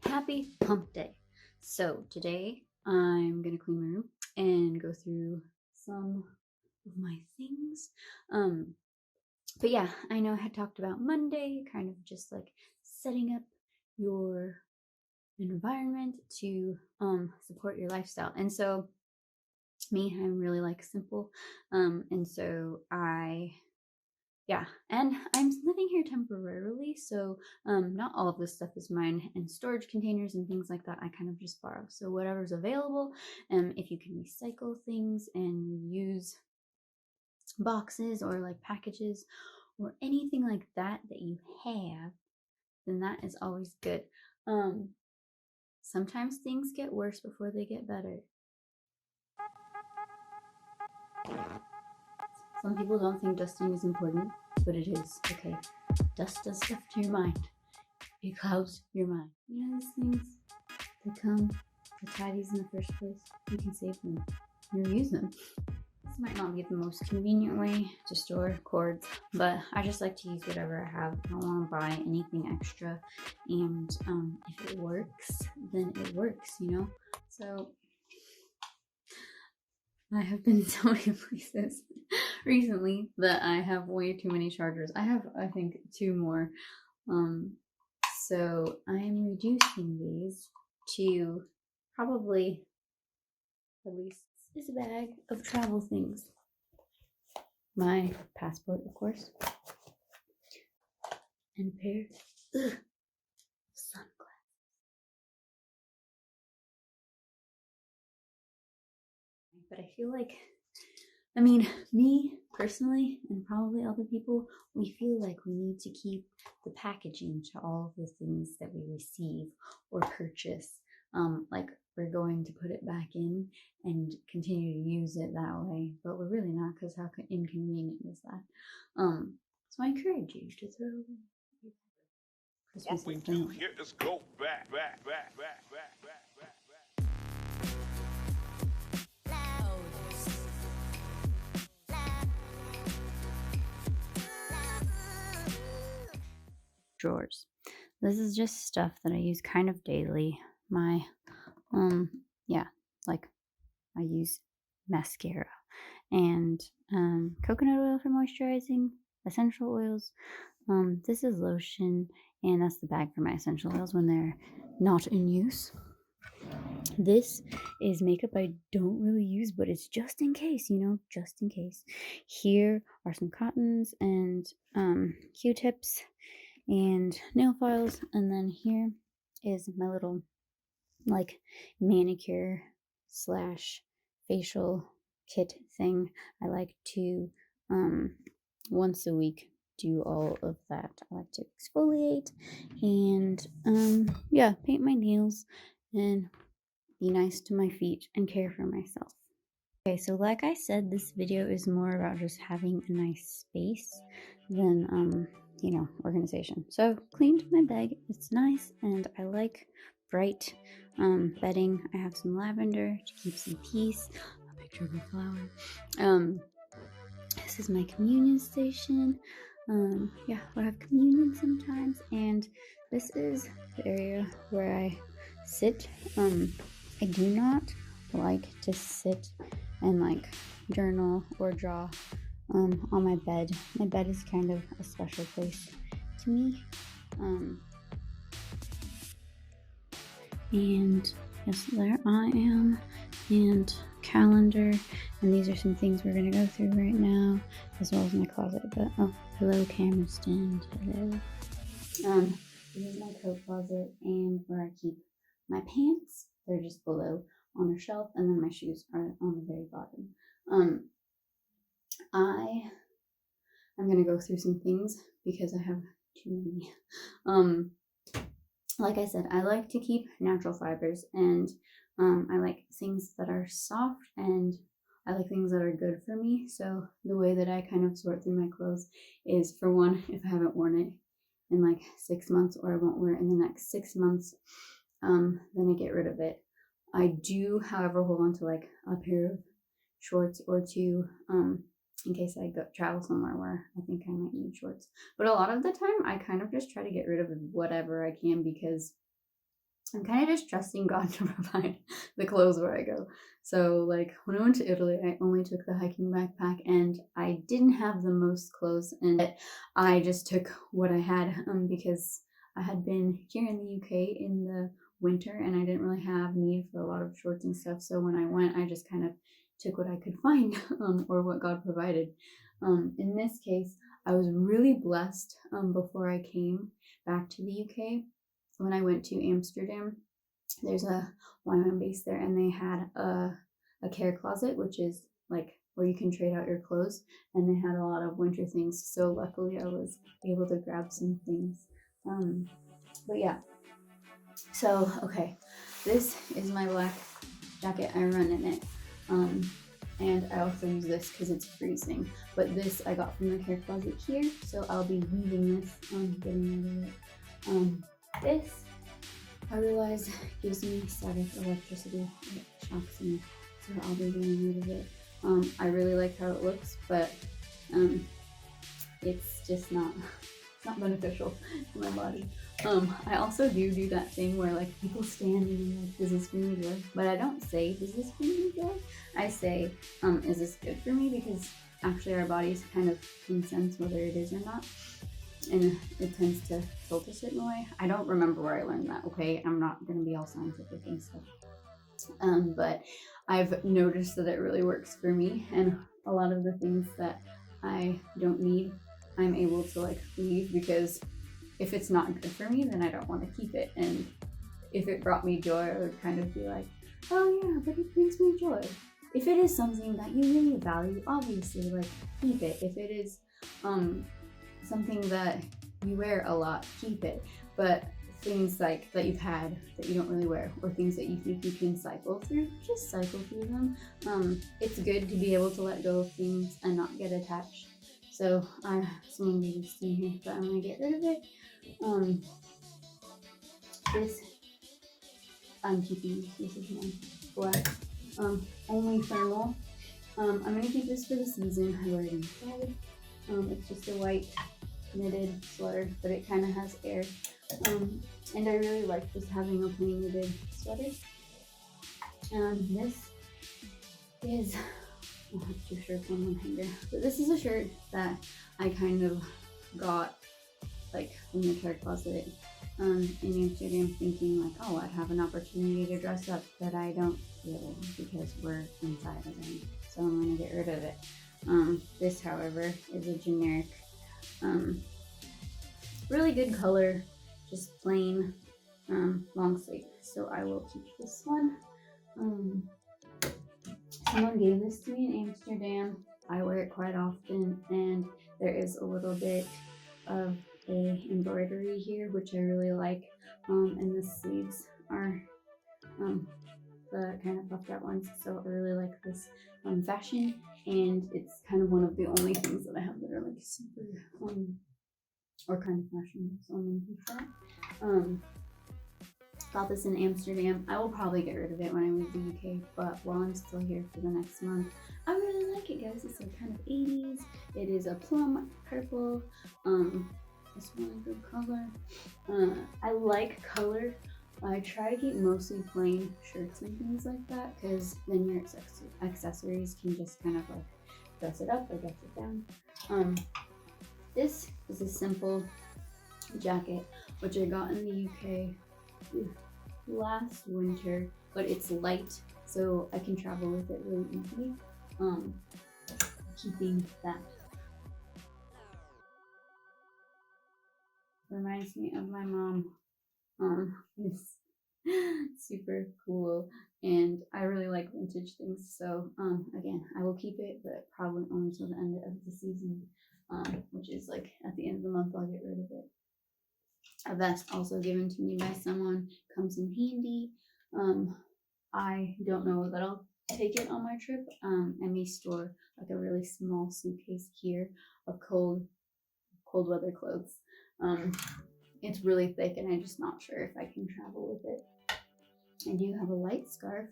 Happy Pump Day. So today I'm gonna clean my room and go through some of my things. But yeah, I know I had talked about Monday, kind of just like setting up your environment to support your lifestyle. And so me, I'm really like simple. And so and I'm living here temporarily, so not all of this stuff is mine, and storage containers and things like that I kind of just borrow. So whatever's available, if you can recycle things and reuse boxes or like packages or anything like that that you have, then that is always good. Sometimes things get worse before they get better. Some people don't think dusting is important, but it is. Okay, dust does stuff to your mind. It clouds your mind. You know these things that come with tidies in the first place? You can save them and reuse them. This might not be the most convenient way to store cords, but I just like to use whatever I have. I don't want to buy anything extra, and if it works, then it works, you know? So I have been so many places recently that I have way too many chargers. I have, I think, 2 more. So I'm reducing these to probably at least this bag of travel things. My passport, of course, and a pair of sunglasses. But I feel like, I mean, me personally, and probably other people, we feel like we need to keep the packaging to all of the things that we receive or purchase. Like we're going to put it back in and continue to use it that way, but we're really not, because how inconvenient is that? So I encourage you to throw Christmas. What we do here is go back. Drawers. This is just stuff that I use kind of daily. My like I use mascara and coconut oil for moisturizing, essential oils. This is lotion, and that's the bag for my essential oils when they're not in use. This is makeup I don't really use, but it's just in case, you know, just in case. Here are some cottons and Q-tips and nail files, and then here is my little like manicure slash facial kit thing. I like to once a week do all of that. I like to exfoliate and paint my nails and be nice to my feet and care for myself. Okay, so like I said, this video is more about just having a nice space than organization. So cleaned my bag. It's nice, and I like bright bedding. I have some lavender to keep some peace. A picture of a flower. This is my communion station. I have communion sometimes, and this is the area where I sit. I do not like to sit and like journal or draw on my bed. My bed is kind of a special place to me. And yes, there I am, and calendar, and these are some things we're going to go through right now, as well as my closet. But hello camera stand, hello. This is my coat closet, and where I keep my pants. They're just below on a shelf, and then my shoes are on the very bottom. I'm going to go through some things because I have too many. Um, like I said, I like to keep natural fibers, and I like things that are soft, and I like things that are good for me. So the way that I kind of sort through my clothes is, for one, if I haven't worn it in like 6 months, or I won't wear it in the next 6 months, then I get rid of it. I do, however, hold on to like a pair of shorts or two, in case I go travel somewhere where I think I might need shorts. But a lot of the time, I kind of just try to get rid of whatever I can, because I'm kind of just trusting God to provide the clothes where I go. So, like, when I went to Italy, I only took the hiking backpack, and I didn't have the most clothes, and I just took what I had, because I had been here in the UK in the winter, and I didn't really have need for a lot of shorts and stuff. So when I went, I just kind of took what I could find, or what God provided. In this case, I was really blessed, before I came back to the UK. When I went to Amsterdam, there's a YWAM base there, and they had a care closet, which is like where you can trade out your clothes, and they had a lot of winter things. So luckily, I was able to grab some things. But yeah, so okay, this is my black jacket. I run in it. And I also use this because it's freezing. But this I got from the care closet here, so I'll be leaving this, getting rid of it. This, I realize, gives me static electricity. It shocks me, so I'll be getting rid of it. I really like how it looks, but it's just not beneficial to my body. I also do that thing where like people stand and be like, "Does this bring me joy?" But I don't say, "Does this bring me joy?" I say, "Is this good for me?" Because actually, our bodies kind of can sense whether it is or not, and it tends to tilt a certain way. I don't remember where I learned that. Okay, I'm not gonna be all scientific and stuff, but I've noticed that it really works for me, and a lot of the things that I don't need, I'm able to like leave, because if it's not good for me, then I don't want to keep it. And if it brought me joy, I would kind of be like, "Oh yeah, but it brings me joy." If it is something that you really value, obviously, like, keep it. If it is something that you wear a lot, keep it. But things like that you've had that you don't really wear, or things that you think you can cycle through, just cycle through them. It's good to be able to let go of things and not get attached. So someone gave this to me here, but I'm gonna get rid of it. This I'm keeping. This is my black, only thermal. I'm gonna keep this for the season. I wear it inside. It's just a white knitted sweater, but it kind of has air. And I really like just having a plain knitted sweater. This is, I have two shirts on one hanger, but this is a shirt that I kind of got like from the care closet, in Amsterdam, thinking like, oh, I'd have an opportunity to dress up, but I don't really, because we're inside again. So I'm gonna get rid of it. This, however, is a generic, really good color, just plain, long sleeve. So I will keep this one. Someone gave this to me in Amsterdam. I wear it quite often, and there is a little bit of a embroidery here, which I really like. And the sleeves are the kind of puffed out ones. So I really like this fashion, and it's kind of one of the only things that I have that are like super or kind of fashionable. So I'm gonna keep that. Got this in Amsterdam. I will probably get rid of it when I move to the UK, but while I'm still here for the next month, I really like it, guys. It's like kind of 80s. It is a plum purple. It's really good color. I like color. I try to keep mostly plain shirts and things like that, because then your accessories can just kind of like dress it up or dress it down. This is a simple jacket, which I got in the UK last winter, but it's light, so I can travel with it really easily. Keeping that. Reminds me of my mom. It's super cool, and I really like vintage things. So again, I will keep it, but probably only until the end of the season, which is like at the end of the month. I'll get rid of it. That's also given to me by someone, comes in handy. I don't know that I'll take it on my trip. I may store like a really small suitcase here of cold weather clothes. Um, it's really thick and I'm just not sure if I can travel with it. I do have a light scarf,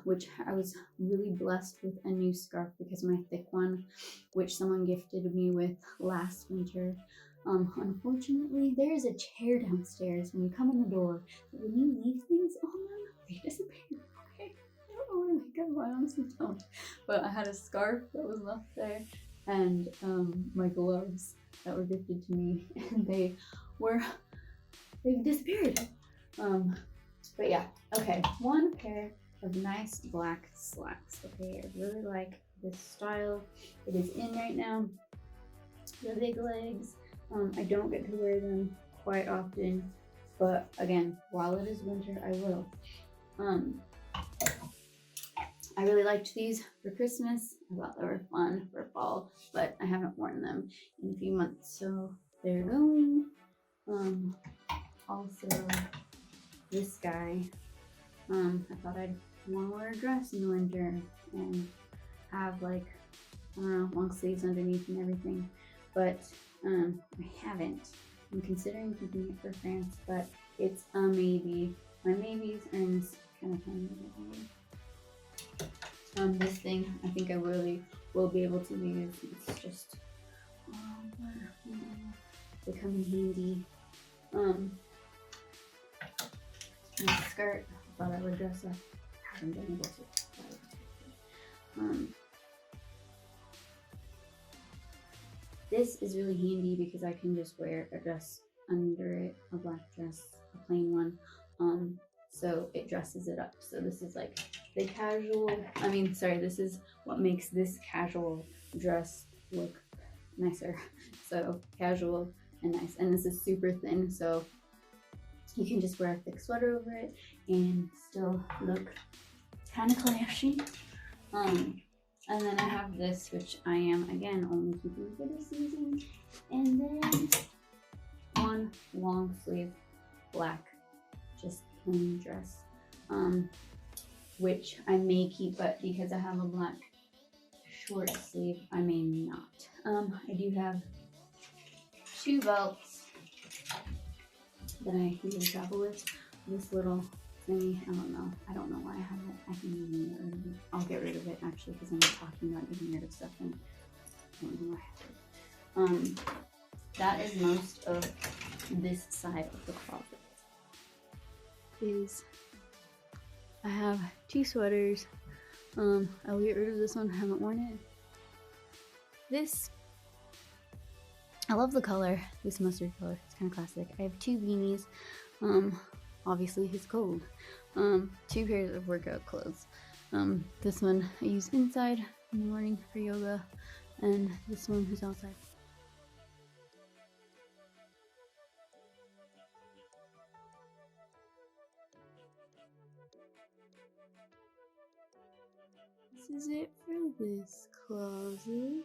which I was really blessed with a new scarf because my thick one, which someone gifted me with last winter, unfortunately, there is a chair downstairs when you come in the door. When you leave things on them, they disappear. Okay, I don't know where they go. I honestly don't. But I had a scarf that was left there, and my gloves that were gifted to me, and they've disappeared. But yeah, okay, one pair of nice black slacks. Okay, I really like this style. It is in right now. The big legs. I don't get to wear them quite often, but again, while it is winter, I will. I really liked these for Christmas. I thought they were fun for fall, but I haven't worn them in a few months, so they're going. Also, this guy. I thought I'd want to wear a dress in the winter and have like, I don't know, long sleeves underneath and everything, but I haven't. I'm considering keeping it for France, but it's a maybe. My maybes are in this kind of thing. This thing I think I really will be able to use. It's just, they come in handy. My skirt, I thought I would dress up. I haven't been able to. This is really handy because I can just wear a dress under it, a black dress, a plain one. So it dresses it up. So this is like the casual, this is what makes this casual dress look nicer. So casual and nice. And this is super thin, so you can just wear a thick sweater over it and still look kind of classy. And then I have this, which I am, again, only keeping for this season. And then one long sleeve black, just plain dress, which I may keep, but because I have a black short sleeve, I may not. I do have 2 belts that I usually travel with. This little thingy, I don't know why I have it. I can even get rid of it. I'll get rid of it actually because I'm talking about getting rid of stuff and I don't know why I have it. That is most of this side of the closet. I have 2 sweaters. I'll get rid of this one, I haven't worn it. This, I love the color, this mustard color, it's kind of classic. I have 2 beanies, obviously it's cold. 2 pairs of workout clothes. This one I use inside in the morning for yoga, and this one is outside. This is it for this closet.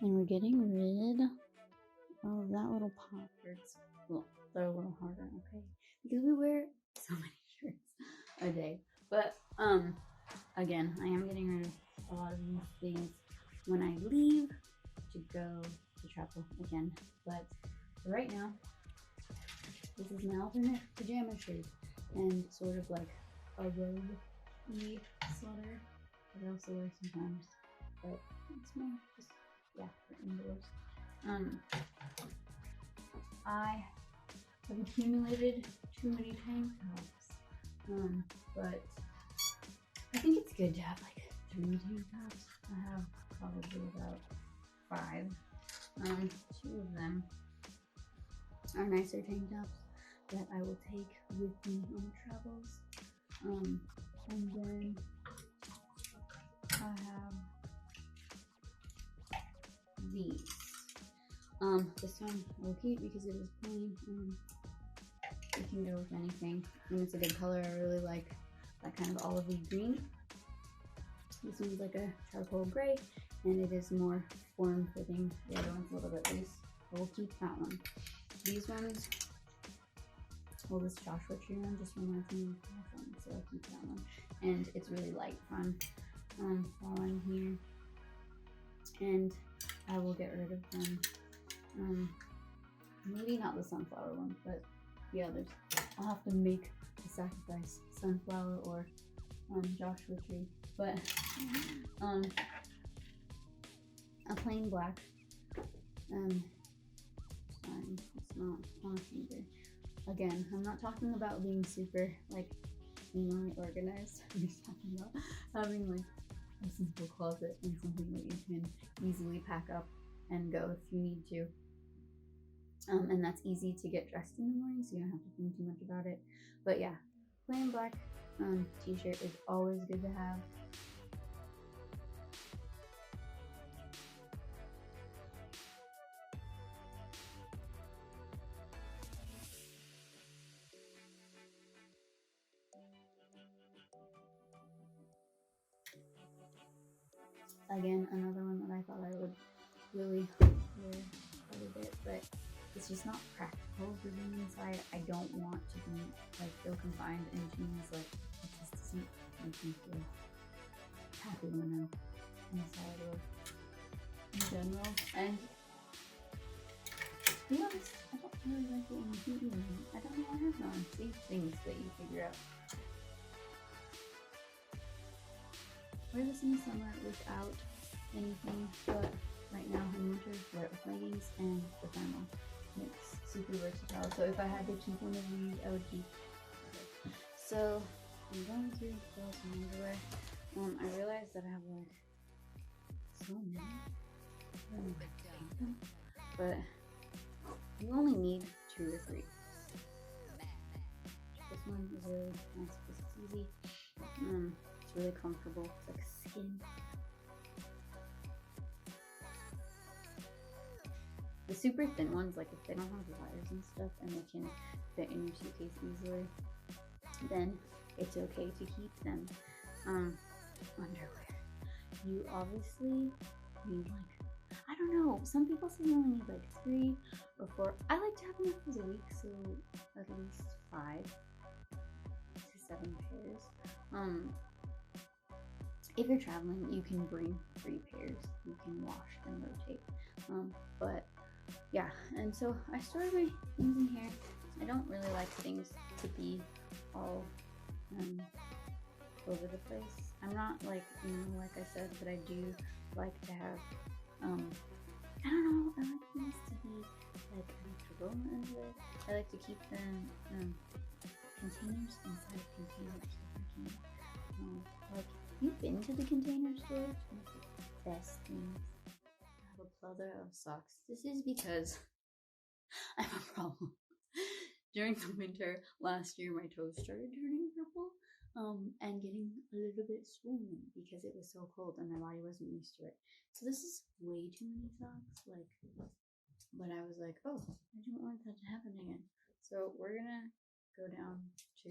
And we're getting rid of that little pop. Well, they're a little harder, okay? Because we wear so many shirts a day. But again, I am getting rid of a lot of these things when I leave to go to travel again. But for right now, this is an alternate pajama shirt and sort of like a robe-y sweater that I also wear sometimes. But it's more just, for indoors. I have accumulated too many tank tops, but I think it's good to have like 3 tank tops. I have probably about 5. 2 of them are nicer tank tops that I will take with me on travels. And then I have these. This one I will keep because it is plain and it can go with anything. And it's a good color. I really like that kind of olivey green. This one's like a charcoal gray, and it is more form-fitting. The other one's a little bit loose. But we'll keep that one. These ones, well, this Joshua Tree one just reminds me of my phone, so I'll keep that one. And it's really light fun while I'm here. And I will get rid of them. Maybe not the sunflower one, but the others. I'll have to make a sacrifice, sunflower or Joshua Tree. But a plain black. Fine, it's not on either. Again, I'm not talking about being super like organized. I'm just talking about having like a simple closet and something that you can easily pack up and go if you need to. And that's easy to get dressed in the morning, so you don't have to think too much about it. But yeah, plain black t-shirt is always good to have. Again, another one that I thought I would really wear quite a bit, but it's just not practical for being inside. I don't want to be like feel confined in jeans. Like it just doesn't make me feel happy when I'm inside or in general. And to be honest, I don't really like it in the heat either. I don't know what I have on. These things that you figure out. Wear this in the summer without anything, but right now in winter, wear it with leggings and the thermal. It's super versatile. So if I had to keep one of these, I would keep. Okay. So I'm going to throw some underwear. I realized that I have like so many. But you only need 2 or 3. This one is really nice because it's easy. It's really comfortable. It's like skin. The super thin ones, like if they don't have wires and stuff and they can fit in your suitcase easily, then it's okay to keep them. Underwear. You obviously need like, I don't know, some people say you only need like 3 or 4. I like to have enough for the week, so at least 5 to 7 pairs. If you're traveling, you can bring 3 pairs. You can wash and rotate. But yeah, and so I stored my things in here. I don't really like things to be all over the place. I'm not like, like I said, but I do like to have, I don't know, I like things to be like comfortable in a way. I like to keep them containers inside containers. Like, you've been to the container store? It's one of the best things. I have a plethora of socks. This is because I have a problem. During the winter last year, my toes started turning purple and getting a little bit swollen because it was so cold and my body wasn't used to it. So this is way too many socks. Like, but I was like, oh, I don't want that to happen again. So we're gonna go down to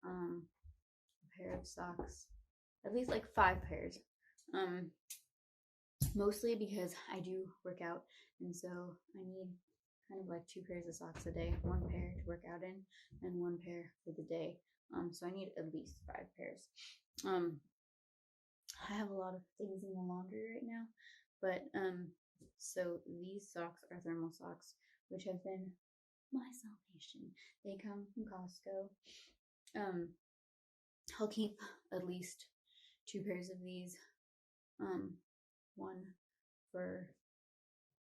a pair of socks, at least like 5 pairs. Mostly because I do work out, and so I need kind of like 2 pairs of socks a day, 1 pair to work out in and 1 pair for the day. So I need at least 5 pairs. I have a lot of things in the laundry right now, but so these socks are thermal socks, which have been my salvation. They come from Costco. I'll keep at least 2 pairs of these. One for,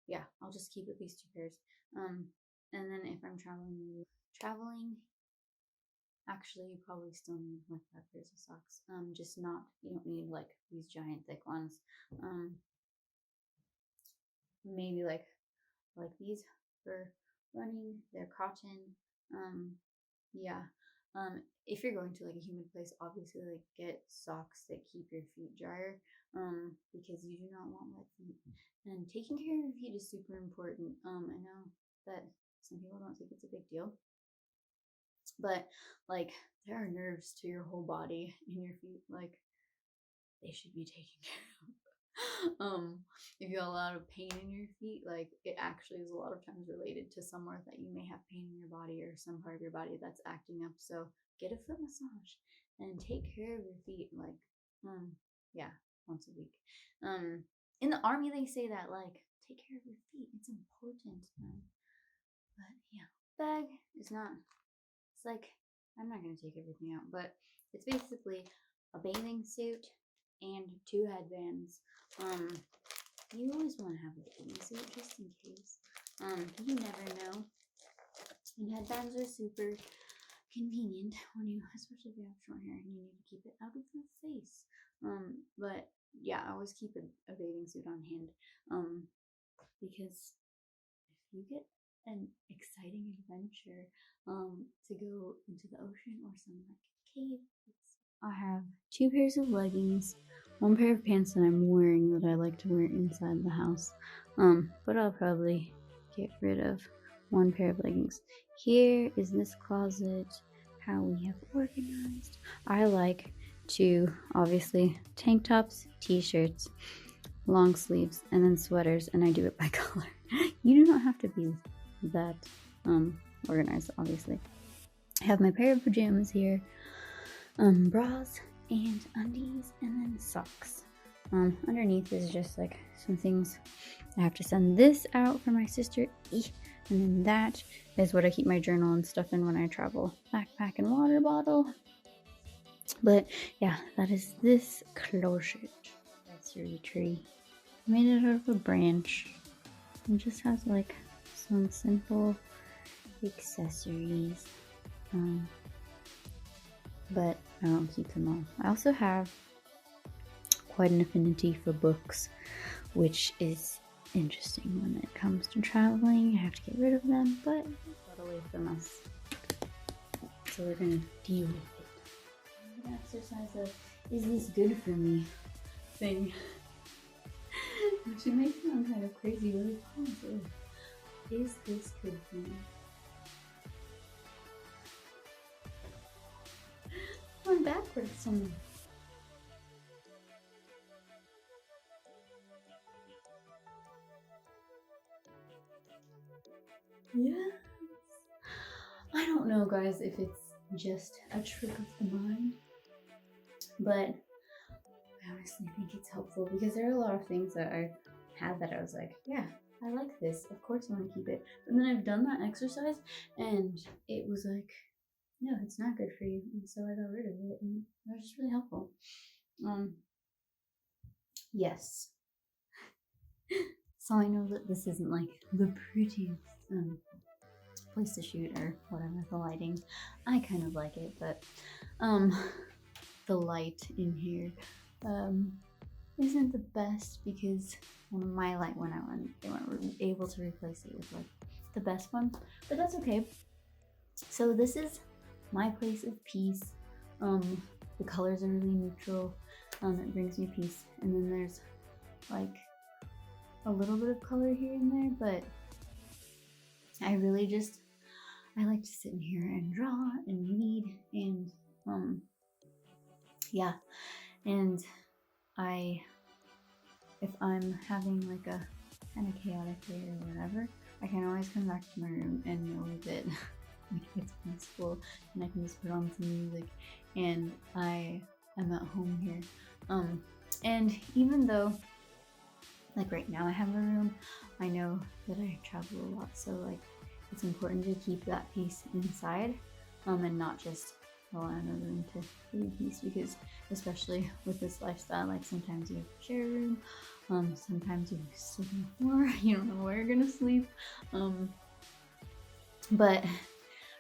yeah, I'll just keep at least 2 pairs. And then if I'm traveling, actually you probably still need like 5 pairs of socks. Just not, you don't need like these giant thick ones. Maybe like these for running. They're cotton. Yeah. If you're going to like a humid place, obviously like get socks that keep your feet drier, because you do not want wet feet. And taking care of your feet is super important. I know that some people don't think it's a big deal, but like there are nerves to your whole body in your feet. Like they should be taken care of. If you have a lot of pain in your feet, like it actually is a lot of times related to somewhere that you may have pain in your body or some part of your body that's acting up. So get a foot massage and take care of your feet, like yeah, once a week. In the army they say that, like, take care of your feet, it's important. But yeah, bag is not, it's like, I'm not gonna take everything out, but it's basically a bathing suit and 2 headbands. You always want to have a bathing suit just in case. You never know. And headbands are super convenient when you, especially if you have short hair and you need to keep it out of the face. But yeah, I always keep a bathing suit on hand. Because if you get an exciting adventure, to go into the ocean or some like cave, I have 2 pairs of leggings, 1 pair of pants that I'm wearing that I like to wear inside the house. But I'll probably get rid of 1 pair of leggings. Here is this closet, how we have organized. I like to, obviously, tank tops, t-shirts, long sleeves, and then sweaters, and I do it by color. You do not have to be that organized, obviously. I have my pair of pajamas here, bras and undies, and then socks. Underneath is just like some things. I have to send this out for my sister, and then that is what I keep my journal and stuff in when I travel. Backpack and water bottle. But yeah, that is this closet. That's your tree. I made it out of a branch. It just has like some simple accessories. But I don't keep them all. I also have quite an affinity for books, which is interesting when it comes to traveling. I have to get rid of them, but got away from us. So we're gonna deal with it. I'm gonna exercise a "is this good for me" thing. Which it may sound kind of crazy, but it's positive. Is this good for me? I'm backwards somewhere. Yes. I don't know, guys, if it's just a trick of the mind, but I honestly think it's helpful because there are a lot of things that I had that I was like, yeah, I like this. Of course I want to keep it. And then I've done that exercise and it was like, no, it's not good for you. And so I got rid of it and it was just really helpful. Yes. So I know that this isn't like the prettiest place to shoot or whatever, the lighting. I kind of like it, but the light in here isn't the best because when my light went out and they weren't able to replace it with like the best one, but that's okay. So this is my place of peace. The colors are really neutral. It brings me peace. And then there's like a little bit of color here and there, but I really just, I like to sit in here and draw and read and yeah. And if I'm having like a kind of chaotic day or whatever, I can always come back to my room and know that like it's peaceful and I can just put on some music and I am at home here. And even though like right now I have a room, I know that I travel a lot, so like it's important to keep that peace inside and not just rely on a room to be peace, because especially with this lifestyle, like sometimes you have to share a room, sometimes you sleep on the floor, you don't know where you're gonna sleep, but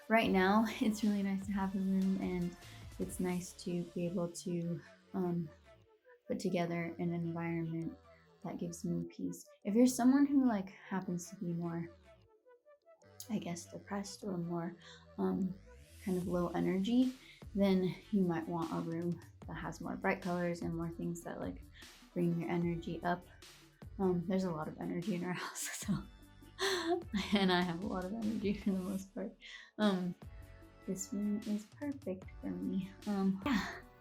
right now it's really nice to have a room and it's nice to be able to put together an environment that gives me peace. If you're someone who like happens to be more, I guess, depressed or more kind of low energy, then you might want a room that has more bright colors and more things that like bring your energy up. There's a lot of energy in our house, so and I have a lot of energy for the most part. This room is perfect for me.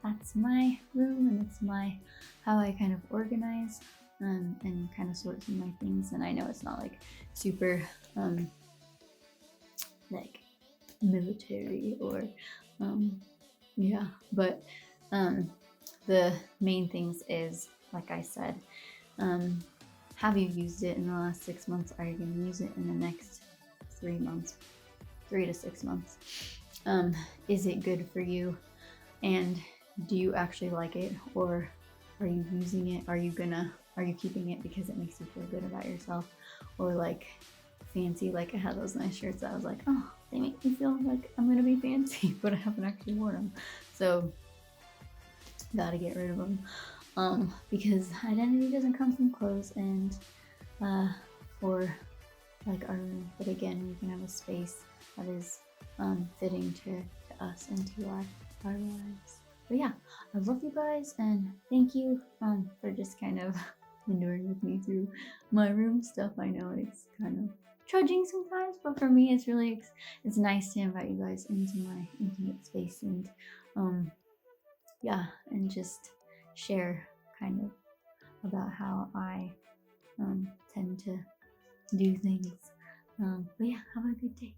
Yeah, that's my room, and it's my how I kind of organize and kind of sort through my things. And I know it's not like super like military or yeah, but the main things is, like I said, have you used it in the last 6 months? Are you going to use it in the next 3 months, 3 to 6 months? Is it good for you? And do you actually like it, or are you using it? Are you keeping it because it makes you feel good about yourself, or like fancy? Like I had those nice shirts that I was like, oh, they make me feel like I'm gonna be fancy, but I haven't actually worn them. So gotta get rid of them, because identity doesn't come from clothes and or like our room. But again, we can have a space that is fitting to us and to our lives. But yeah, I love you guys, and thank you for just kind of enduring with me through my room stuff. I know it's kind of trudging sometimes, but for me it's nice to invite you guys into my intimate space and yeah, and just share kind of about how I tend to do things. But yeah, have a good day.